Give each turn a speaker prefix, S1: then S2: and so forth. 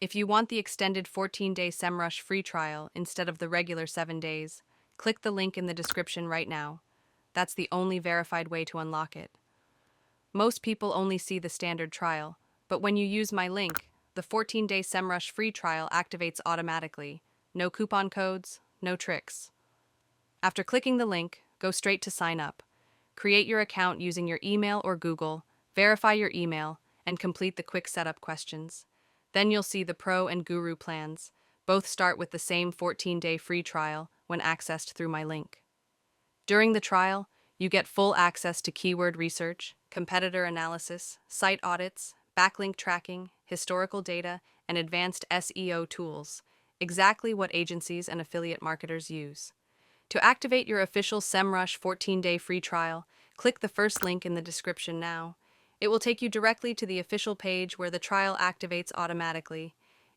S1: If you want the extended 14-day Semrush free trial instead of the regular 7 days, click the link in the description right now. That's the only verified way to unlock it. Most people only see the standard trial, but when you use my link, the 14-day Semrush free trial activates automatically. No coupon codes, no tricks. After clicking the link, go straight to sign up. Create your account using your email or Google, verify your email, and complete the quick setup questions. Then you'll see the Pro and Guru plans. Both start with the same 14-day free trial when accessed through my link. During the trial, you get full access to keyword research, competitor analysis, site audits, backlink tracking, historical data, and advanced SEO tools, exactly what agencies and affiliate marketers use. To activate your official Semrush 14-day free trial, click the first link in the description now. It will take you directly to the official page where the trial activates automatically.